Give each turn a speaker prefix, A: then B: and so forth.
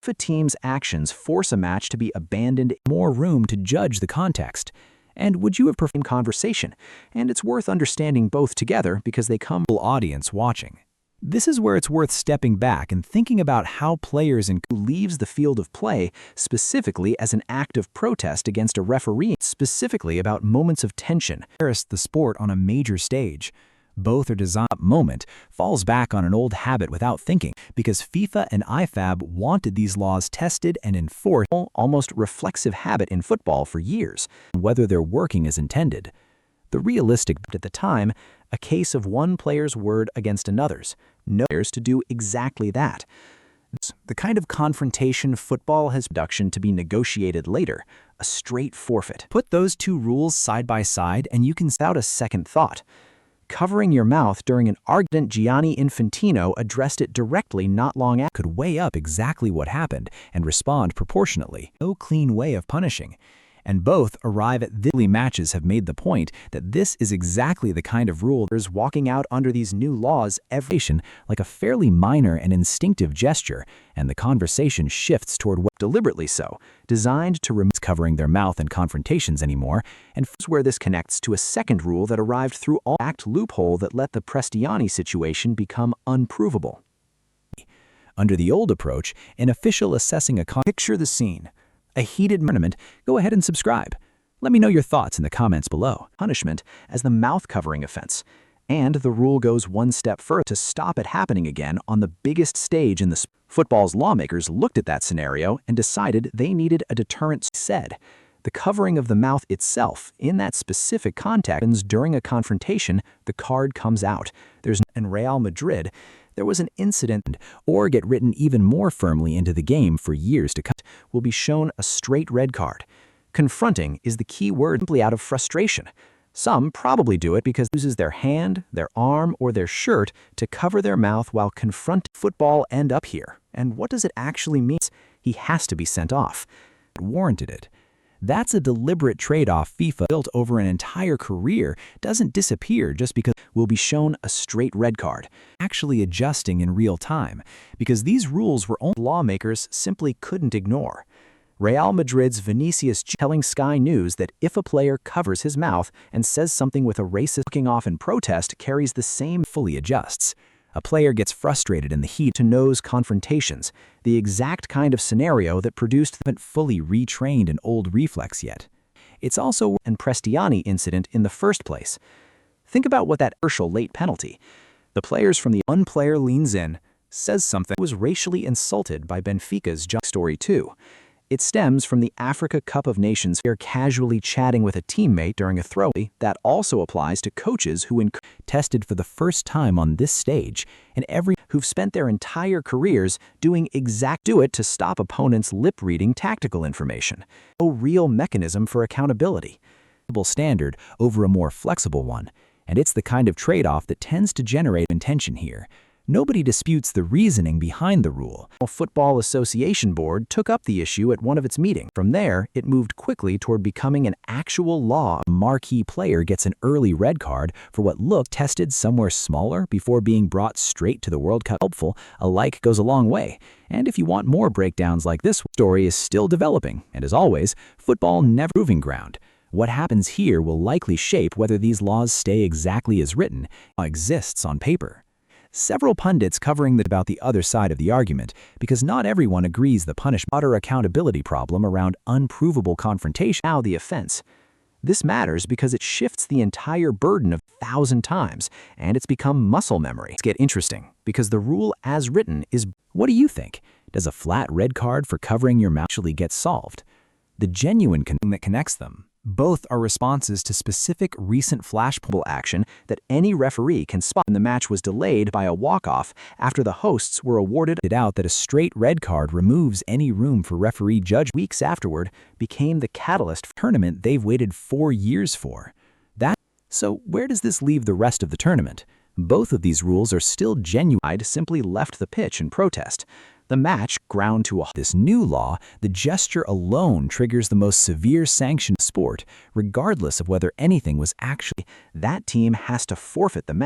A: If a team's actions force a match to be abandoned, more room to judge the context. And would you have preferred conversation? And it's worth understanding both together because they come from the audience watching. This is where it's worth stepping back and thinking about how players and who leaves the field of play specifically as an act of protest against a referee, specifically about moments of tension. The sport on a major stage. Both are designed. Moment falls back on an old habit without thinking because FIFA and IFAB wanted these laws tested and enforced, almost reflexive habit in football for years, whether they're working as intended. The realistic at the time, a case of one player's word against another's. No players to do exactly that. The kind of confrontation football has production to be negotiated later, a straight forfeit. Put those two rules side by side and you can without a second thought. Covering your mouth during an argument, Gianni Infantino addressed it directly not long after. Could weigh up exactly what happened and respond proportionately. No clean way of punishing. And both arrive at the matches have made the point that this is exactly the kind of rule there's walking out under these new laws like a fairly minor and instinctive gesture, and the conversation shifts toward what deliberately so, designed to remove covering their mouth and confrontations anymore, and where this connects to a second rule that arrived through all act loophole that let the Prestiani situation become unprovable. Under the old approach, an official assessing a picture the scene. A heated tournament, go ahead and subscribe. Let me know your thoughts in the comments below. Punishment as the mouth covering offense. And the rule goes one step further to stop it happening again on the biggest stage in the football's lawmakers looked at that scenario and decided they needed a deterrent. Said, the covering of the mouth itself in that specific context during a confrontation, the card comes out. In Real Madrid, there was an incident or get written even more firmly into the game for years to come, will be shown a straight red card. Confronting is the key word simply out of frustration. Some probably do it because uses their hand, their arm, or their shirt to cover their mouth while confronting. Football end up here. And what does it actually mean? He has to be sent off. Warranted it. That's a deliberate trade-off FIFA built over an entire career doesn't disappear just because will be shown a straight red card, actually adjusting in real time, because these rules were only lawmakers simply couldn't ignore. Real Madrid's Vinicius telling Sky News that if a player covers his mouth and says something with a racist looking off in protest carries the same fully adjusts. A player gets frustrated in the heat to nose confrontations, the exact kind of scenario that produced haven't fully retrained an old reflex yet. It's also an Prestiani incident in the first place. Think about what that crucial late penalty. The players from the one player leans in, says something was racially insulted by Benfica's story too. It stems from the Africa Cup of Nations where casually chatting with a teammate during a throw. That also applies to coaches who tested for the first time on this stage, and who've spent their entire careers do it to stop opponents lip-reading tactical information. No real mechanism for accountability. Standard over a more flexible one, and it's the kind of trade-off that tends to generate intention here. Nobody disputes the reasoning behind the rule. The Football Association Board took up the issue at one of its meetings. From there, it moved quickly toward becoming an actual law. A marquee player gets an early red card for what looked tested somewhere smaller before being brought straight to the World Cup. Helpful, a like goes a long way. And if you want more breakdowns like this, story is still developing. And as always, football never proving ground. What happens here will likely shape whether these laws stay exactly as written or exists on paper. Several pundits covering about the other side of the argument because not everyone agrees the broader accountability problem around unprovable confrontation now the offense. This matters because it shifts the entire burden of 1,000 times and it's become muscle memory. It's get interesting because the rule as written is what do you think? Does a flat red card for covering your mouth actually get solved? The genuine thing that connects them. Both are responses to specific recent flashpoint action that any referee can spot. The match was delayed by a walk-off after the hosts were awarded it out that a straight red card removes any room for referee judge. Weeks afterward became the catalyst for the tournament they've waited 4 years for. So where does this leave the rest of the tournament? Both of these rules are still genuine. Simply left the pitch in protest. The match ground to a halt. This new law, the gesture alone triggers the most severe sanction sport, regardless of whether anything was actually. That team has to forfeit the match.